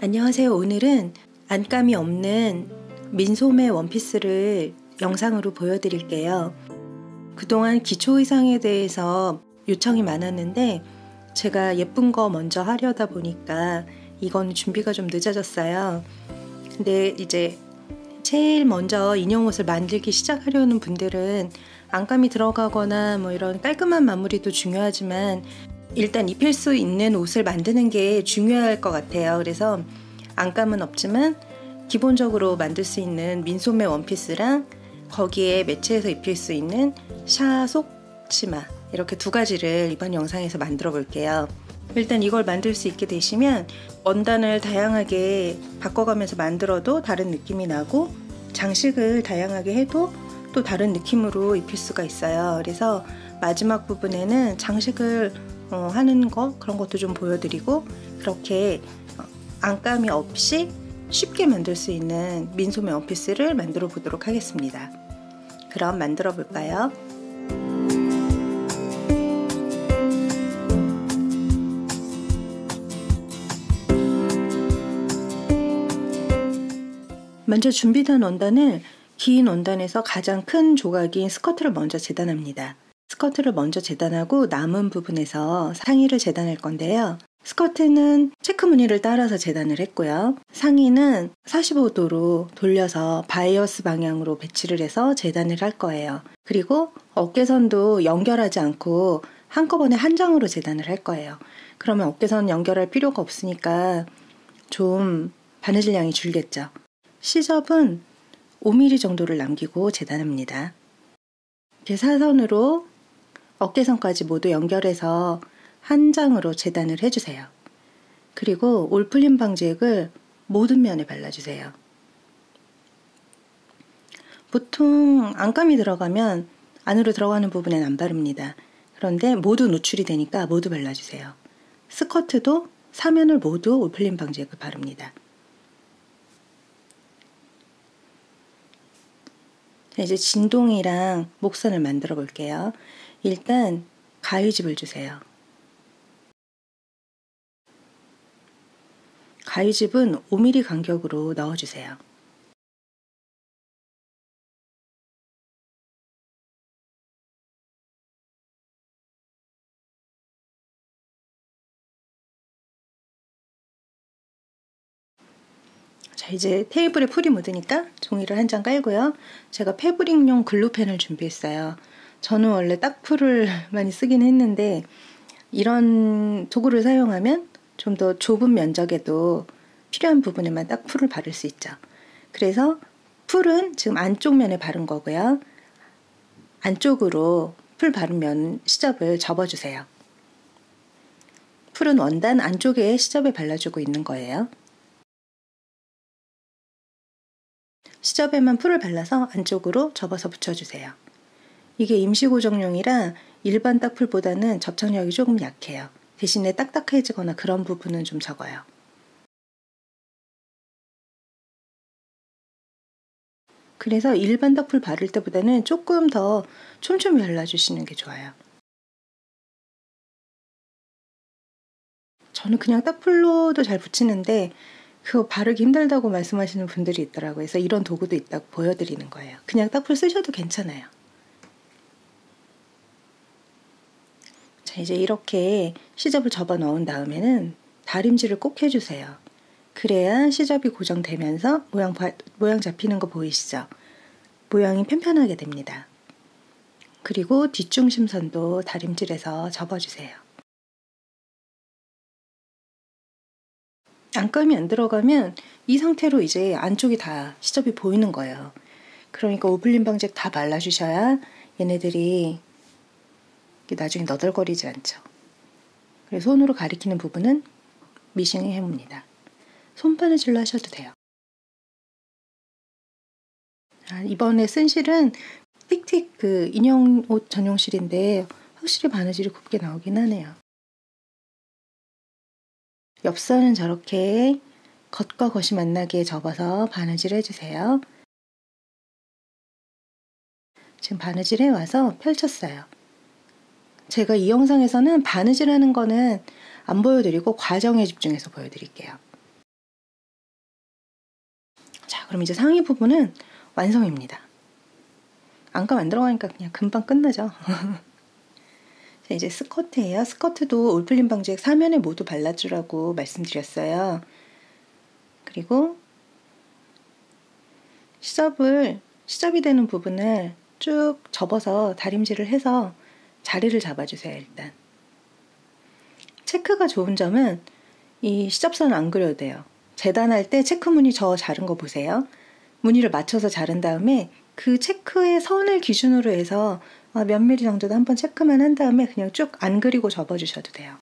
안녕하세요. 오늘은 안감이 없는 민소매 원피스를 영상으로 보여드릴게요. 그동안 기초 의상에 대해서 요청이 많았는데 제가 예쁜 거 먼저 하려다 보니까 이건 준비가 좀 늦어졌어요. 근데 이제 제일 먼저 인형 옷을 만들기 시작하려는 분들은 안감이 들어가거나 뭐 이런 깔끔한 마무리도 중요하지만 일단 입힐 수 있는 옷을 만드는 게 중요할 것 같아요. 그래서 안감은 없지만 기본적으로 만들 수 있는 민소매 원피스랑 거기에 매치해서 입힐 수 있는 샤속 치마, 이렇게 두 가지를 이번 영상에서 만들어 볼게요. 일단 이걸 만들 수 있게 되시면 원단을 다양하게 바꿔가면서 만들어도 다른 느낌이 나고, 장식을 다양하게 해도 또 다른 느낌으로 입힐 수가 있어요. 그래서 마지막 부분에는 장식을 하는 거, 그런 것도 좀 보여드리고, 그렇게 안감이 없이 쉽게 만들 수 있는 민소매 원피스를 만들어 보도록 하겠습니다. 그럼 만들어 볼까요? 먼저 준비된 원단을 긴 원단에서 가장 큰 조각인 스커트를 먼저 재단합니다. 스커트를 먼저 재단하고 남은 부분에서 상의를 재단할 건데요. 스커트는 체크 무늬를 따라서 재단을 했고요. 상의는 45도로 돌려서 바이어스 방향으로 배치를 해서 재단을 할 거예요. 그리고 어깨선도 연결하지 않고 한꺼번에 한 장으로 재단을 할 거예요. 그러면 어깨선 연결할 필요가 없으니까 좀 바느질 양이 줄겠죠. 시접은 5mm 정도를 남기고 재단합니다. 이렇게 사선으로 어깨선까지 모두 연결해서 한 장으로 재단을 해주세요. 그리고 올플림 방지액을 모든 면에 발라주세요. 보통 안감이 들어가면 안으로 들어가는 부분엔 안 바릅니다. 그런데 모두 노출이 되니까 모두 발라주세요. 스커트도 사면을 모두 올플림 방지액을 바릅니다. 이제 진동이랑 목선을 만들어 볼게요. 일단 가위집을 주세요. 가위집은 5mm 간격으로 넣어주세요. 자, 이제 테이블에 풀이 묻으니까 종이를 한 장 깔고요. 제가 패브릭용 글루펜을 준비했어요. 저는 원래 딱풀을 많이 쓰긴 했는데 이런 도구를 사용하면 좀 더 좁은 면적에도 필요한 부분에만 딱 풀을 바를 수 있죠. 그래서 풀은 지금 안쪽 면에 바른 거고요. 안쪽으로 풀 바른 면 시접을 접어주세요. 풀은 원단 안쪽에 시접을 발라주고 있는 거예요. 시접에만 풀을 발라서 안쪽으로 접어서 붙여주세요. 이게 임시고정용이라 일반 딱풀보다는 접착력이 조금 약해요. 대신에 딱딱해지거나 그런 부분은 좀 적어요. 그래서 일반 딱풀 바를 때보다는 조금 더 촘촘히 발라주시는 게 좋아요. 저는 그냥 딱풀로도 잘 붙이는데 그거 바르기 힘들다고 말씀하시는 분들이 있더라고요. 그래서 이런 도구도 있다고 보여드리는 거예요. 그냥 딱풀 쓰셔도 괜찮아요. 자, 이제 이렇게 시접을 접어 넣은 다음에는 다림질을 꼭 해주세요. 그래야 시접이 고정되면서 모양 잡히는 거 보이시죠? 모양이 편편하게 됩니다. 그리고 뒷중심선도 다림질해서 접어주세요. 안감이 안 들어가면 이 상태로 이제 안쪽이 다 시접이 보이는 거예요. 그러니까 오블린 방지액 다 발라주셔야 얘네들이 나중에 너덜거리지 않죠. 그래서 손으로 가리키는 부분은 미싱을 해봅니다. 손바느질로 하셔도 돼요. 이번에 쓴 실은 틱틱 그 인형 옷 전용 실인데 확실히 바느질이 곱게 나오긴 하네요. 옆선은 저렇게 겉과 겉이 만나게 접어서 바느질 해주세요. 지금 바느질 해와서 펼쳤어요. 제가 이 영상에서는 바느질 하는 거는 안 보여드리고 과정에 집중해서 보여드릴게요. 그럼 이제 상의 부분은 완성입니다. 안감 안 들어가니까 그냥 금방 끝나죠. 자, 이제 스커트예요. 스커트도 올플림 방지액 4면에 모두 발라주라고 말씀드렸어요. 그리고 시접이 되는 부분을 쭉 접어서 다림질을 해서 자리를 잡아주세요. 일단 체크가 좋은 점은 이 시접선을 안 그려도 돼요. 재단할 때 체크 무늬 저 자른 거 보세요. 무늬를 맞춰서 자른 다음에 그 체크의 선을 기준으로 해서 몇 미리 정도도 한번 체크만 한 다음에 그냥 쭉 안 그리고 접어주셔도 돼요.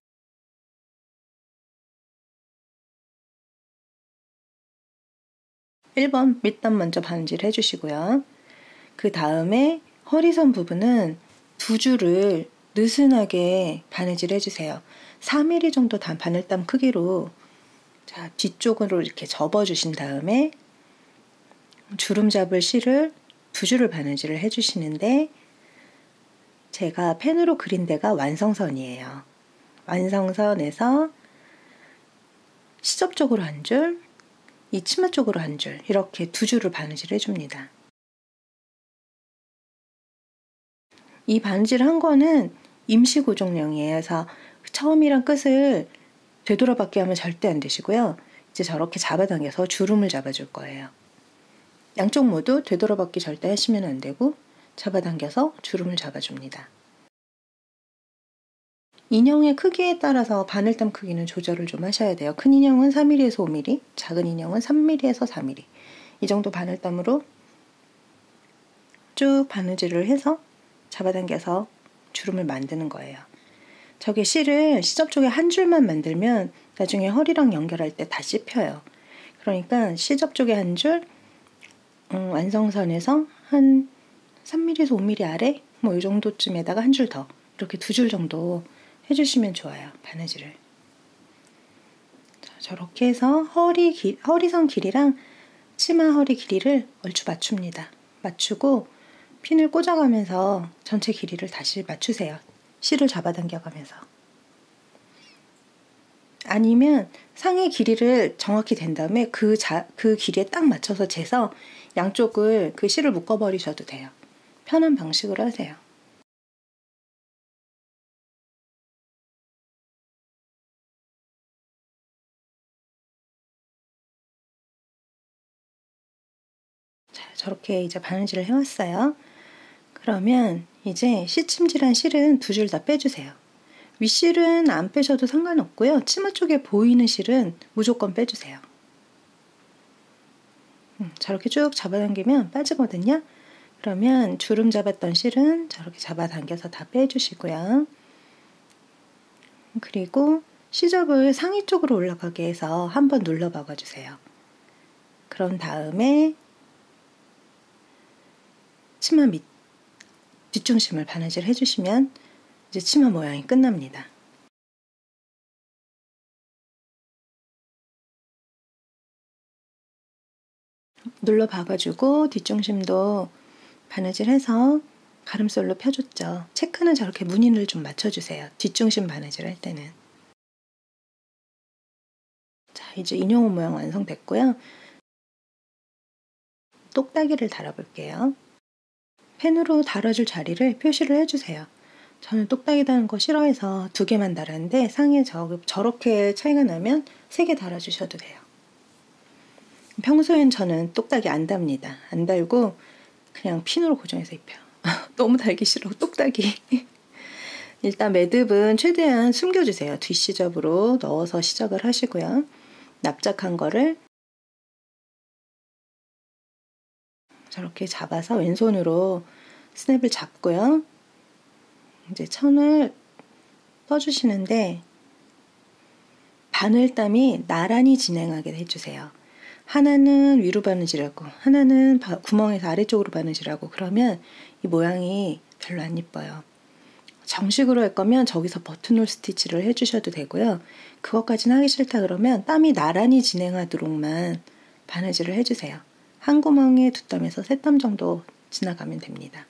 (1번) 밑단 먼저 바느질 해주시고요. 그 다음에 허리선 부분은 두 줄을 느슨하게 바느질 해주세요. 4mm 정도 바늘땀 크기로 자, 뒤쪽으로 이렇게 접어주신 다음에 주름 잡을 실을 두 줄을 바느질을 해주시는데 제가 펜으로 그린 데가 완성선이에요. 완성선에서 시접 쪽으로 한 줄, 이 치마 쪽으로 한 줄, 이렇게 두 줄을 바느질 해줍니다. 이 바느질 한 거는 임시 고정용이에요. 그래서 처음이랑 끝을 되돌아받게 하면 절대 안 되시고요. 이제 저렇게 잡아당겨서 주름을 잡아줄 거예요. 양쪽 모두 되돌아받기 절대 하시면 안 되고 잡아당겨서 주름을 잡아줍니다. 인형의 크기에 따라서 바늘땀 크기는 조절을 좀 하셔야 돼요. 큰 인형은 4mm에서 5mm, 작은 인형은 3mm에서 4mm 이 정도 바늘땀으로 쭉 바느질을 해서 잡아당겨서 주름을 만드는 거예요. 저게 실을 시접 쪽에 한 줄만 만들면 나중에 허리랑 연결할 때 다 씹혀요. 그러니까 시접 쪽에 한 줄, 완성선에서 한 3mm에서 5mm 아래 뭐 이 정도쯤에다가 한 줄 더 이렇게 두 줄 정도 해주시면 좋아요. 바느질을. 자, 저렇게 해서 허리선 길이랑 치마 허리 길이를 얼추 맞춥니다. 맞추고 핀을 꽂아가면서 전체 길이를 다시 맞추세요. 실을 잡아당겨가면서. 아니면 상의 길이를 정확히 댄 다음에 그 길이에 딱 맞춰서 재서 양쪽을 그 실을 묶어버리셔도 돼요. 편한 방식으로 하세요. 자, 저렇게 이제 바느질을 해왔어요. 그러면 이제 시침질한 실은 두 줄 다 빼주세요. 윗실은 안 빼셔도 상관없고요. 치마 쪽에 보이는 실은 무조건 빼주세요. 저렇게 쭉 잡아당기면 빠지거든요. 그러면 주름 잡았던 실은 저렇게 잡아당겨서 다 빼주시고요. 그리고 시접을 상의 쪽으로 올라가게 해서 한번 눌러 박아주세요. 그런 다음에 치마 밑 뒷중심을 바느질 해주시면 이제 치마 모양이 끝납니다. 눌러 박아주고 뒷중심도 바느질해서 가름솔로 펴줬죠. 체크는 저렇게 무늬를 좀 맞춰주세요. 뒷중심 바느질 할 때는. 자, 이제 인형 옷 모양 완성됐고요. 똑딱이를 달아볼게요. 펜으로 달아줄 자리를 표시를 해주세요. 저는 똑딱이 다는 거 싫어해서 2개만 달았는데 상에 저렇게 차이가 나면 3개 달아주셔도 돼요. 평소엔 저는 똑딱이 안 답니다. 안 달고 그냥 핀으로 고정해서 입혀요. 너무 달기 싫어, 똑딱이. 일단 매듭은 최대한 숨겨주세요. 뒷시접으로 넣어서 시작을 하시고요. 납작한 거를 저렇게 잡아서 왼손으로 스냅을 잡고요. 이제 천을 떠주시는데 바늘땀이 나란히 진행하게 해주세요. 하나는 위로 바느질하고 하나는 구멍에서 아래쪽으로 바느질하고 그러면 이 모양이 별로 안 이뻐요. 정식으로 할 거면 저기서 버튼홀 스티치를 해주셔도 되고요. 그것까지는 하기 싫다 그러면 땀이 나란히 진행하도록만 바느질을 해주세요. 한 구멍에 2땀에서 3땀 정도 지나가면 됩니다.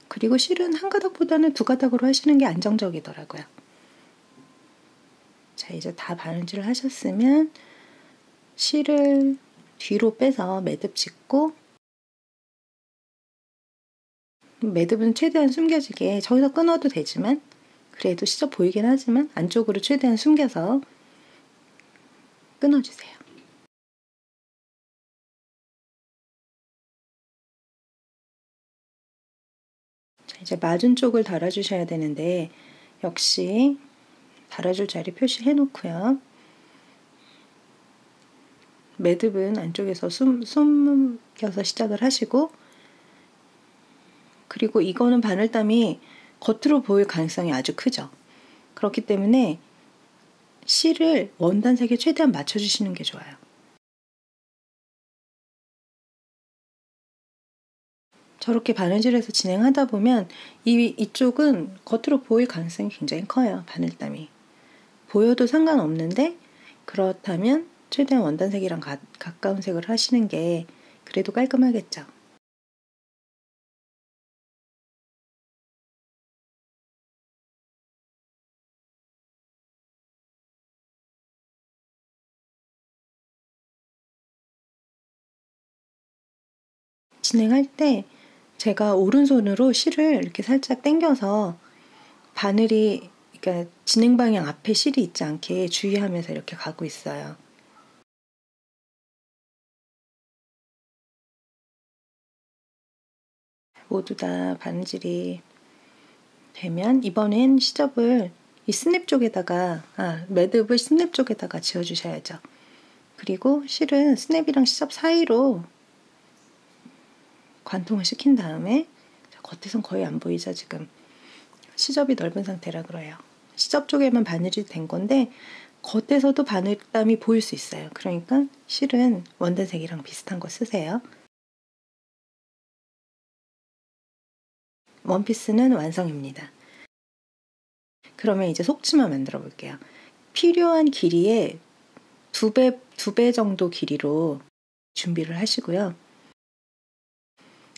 그리고 실은 한 가닥보다는 2가닥으로 하시는 게 안정적이더라고요. 자, 이제 다 바느질을 하셨으면 실을 뒤로 빼서 매듭 짓고, 매듭은 최대한 숨겨지게, 저기서 끊어도 되지만 그래도 시접 보이긴 하지만 안쪽으로 최대한 숨겨서 끊어주세요. 자, 이제 맞은 쪽을 달아주셔야 되는데 역시 달아줄 자리 표시해 놓고요. 매듭은 안쪽에서 숨겨서 시작을 하시고, 그리고 이거는 바늘땀이 겉으로 보일 가능성이 아주 크죠. 그렇기 때문에 실을 원단색에 최대한 맞춰주시는 게 좋아요. 저렇게 바느질해서 진행하다 보면 이쪽은 겉으로 보일 가능성이 굉장히 커요. 바늘땀이. 보여도 상관없는데 그렇다면 최대한 원단색이랑 가까운 색을 하시는 게 그래도 깔끔하겠죠. 진행할 때 제가 오른손으로 실을 이렇게 살짝 당겨서 바늘이, 그러니까 진행 방향 앞에 실이 있지 않게 주의하면서 이렇게 가고 있어요. 모두 다 바느질이 되면 이번엔 시접을 이 스냅 쪽에다가, 매듭을 스냅 쪽에다가 지어주셔야죠. 그리고 실은 스냅이랑 시접 사이로 관통을 시킨 다음에, 겉에선 거의 안 보이죠 지금. 시접이 넓은 상태라 그래요. 시접 쪽에만 바늘이 된 건데 겉에서도 바늘땀이 보일 수 있어요. 그러니까 실은 원단색이랑 비슷한 거 쓰세요. 원피스는 완성입니다. 그러면 이제 속치마 만들어 볼게요. 필요한 길이의 두 배 정도 길이로 준비를 하시고요.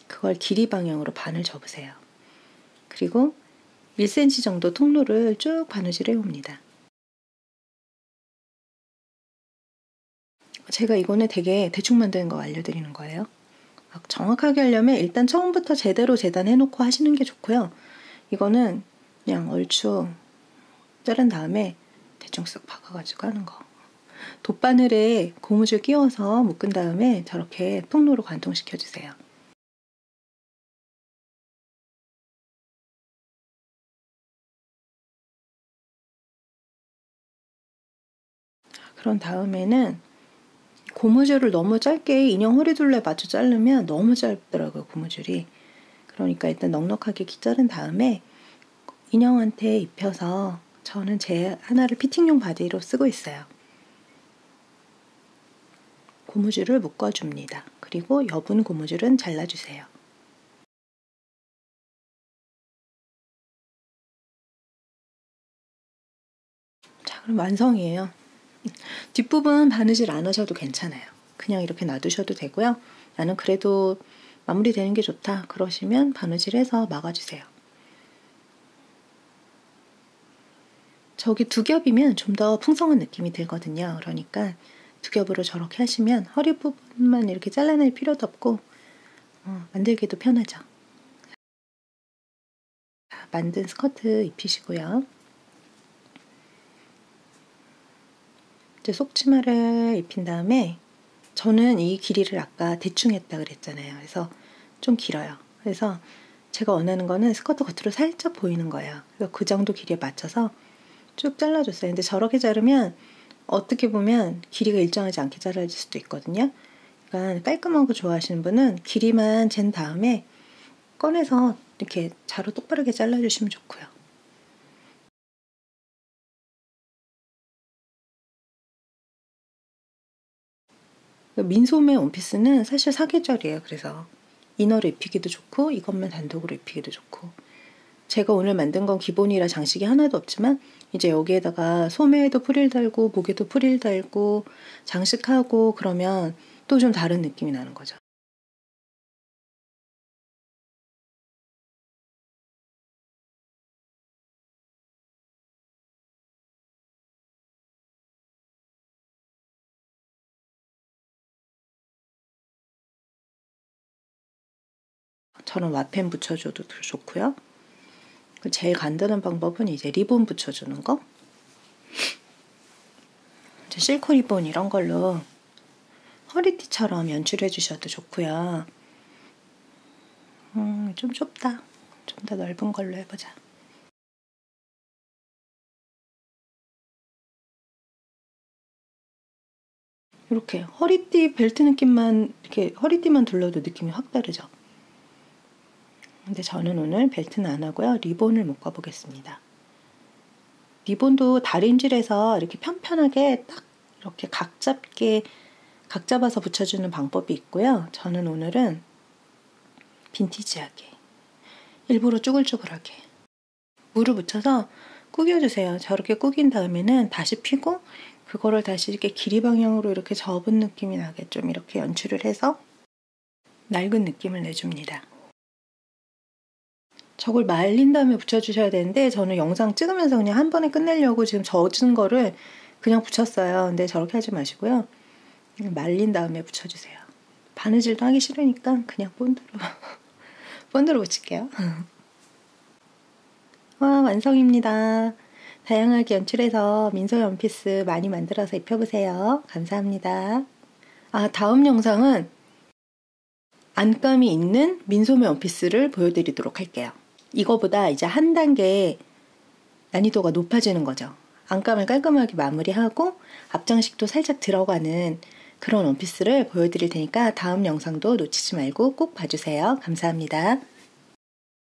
그걸 길이 방향으로 반을 접으세요. 그리고 1cm 정도 통로를 쭉 바느질해 옵니다. 제가 이거는 되게 대충 만드는 거 알려드리는 거예요. 정확하게 하려면 일단 처음부터 제대로 재단해 놓고 하시는 게 좋고요. 이거는 그냥 얼추 자른 다음에 대충 쓱 박아가지고 하는 거. 돗바늘에 고무줄 끼워서 묶은 다음에 저렇게 통로로 관통시켜 주세요. 그런 다음에는 고무줄을 너무 짧게 인형 허리둘레 맞춰 자르면 너무 짧더라고요, 고무줄이. 그러니까 일단 넉넉하게 자른 다음에 인형한테 입혀서, 저는 제 하나를 피팅용 바디로 쓰고 있어요. 고무줄을 묶어줍니다. 그리고 여분 고무줄은 잘라주세요. 자, 그럼 완성이에요. 뒷부분 바느질 안 하셔도 괜찮아요. 그냥 이렇게 놔두셔도 되고요. 나는 그래도 마무리되는 게 좋다 그러시면 바느질해서 막아주세요. 저기 두 겹이면 좀 더 풍성한 느낌이 들거든요. 그러니까 두 겹으로 저렇게 하시면 허리 부분만 이렇게 잘라낼 필요도 없고 만들기도 편하죠. 만든 스커트 입히시고요. 이제 속치마를 입힌 다음에, 저는 이 길이를 아까 대충 했다 그랬잖아요. 그래서 좀 길어요. 그래서 제가 원하는 거는 스커트 겉으로 살짝 보이는 거예요. 그래서 그 정도 길이에 맞춰서 쭉 잘라줬어요. 근데 저렇게 자르면 어떻게 보면 길이가 일정하지 않게 자라질 수도 있거든요. 그러니까 깔끔한 거 좋아하시는 분은 길이만 잰 다음에 꺼내서 이렇게 자로 똑바르게 잘라주시면 좋고요. 민소매 원피스는 사실 사계절이에요. 그래서 이너로 입히기도 좋고 이것만 단독으로 입히기도 좋고, 제가 오늘 만든 건 기본이라 장식이 하나도 없지만 이제 여기에다가 소매에도 프릴 달고 목에도 프릴 달고 장식하고 그러면 또 좀 다른 느낌이 나는 거죠. 저는 와펜 붙여줘도 좋고요. 제일 간단한 방법은 이제 리본 붙여주는 거. 실코 리본 이런 걸로 허리띠처럼 연출해 주셔도 좋고요. 좀 좁다. 좀 더 넓은 걸로 해보자. 이렇게 허리띠 벨트 느낌만, 이렇게 허리띠만 둘러도 느낌이 확 다르죠. 근데 저는 오늘 벨트는 안 하고요. 리본을 묶어 보겠습니다. 리본도 다림질해서 이렇게 편편하게 딱 이렇게 각 잡아서 붙여주는 방법이 있고요. 저는 오늘은 빈티지하게, 일부러 쭈글쭈글하게 물을 묻혀서 구겨주세요. 저렇게 구긴 다음에는 다시 피고 그거를 다시 이렇게 길이 방향으로 이렇게 접은 느낌이 나게 좀 이렇게 연출을 해서 낡은 느낌을 내줍니다. 저걸 말린 다음에 붙여주셔야 되는데 저는 영상 찍으면서 그냥 한 번에 끝내려고 지금 젖은 거를 그냥 붙였어요. 근데 저렇게 하지 마시고요. 말린 다음에 붙여주세요. 바느질도 하기 싫으니까 그냥 본드로 붙일게요. 와, 완성입니다. 다양하게 연출해서 민소매 원피스 많이 만들어서 입혀보세요. 감사합니다. 다음 영상은 안감이 있는 민소매 원피스를 보여드리도록 할게요. 이거보다 이제 한 단계 난이도가 높아지는 거죠. 안감을 깔끔하게 마무리하고 앞장식도 살짝 들어가는 그런 원피스를 보여드릴 테니까 다음 영상도 놓치지 말고 꼭 봐주세요. 감사합니다.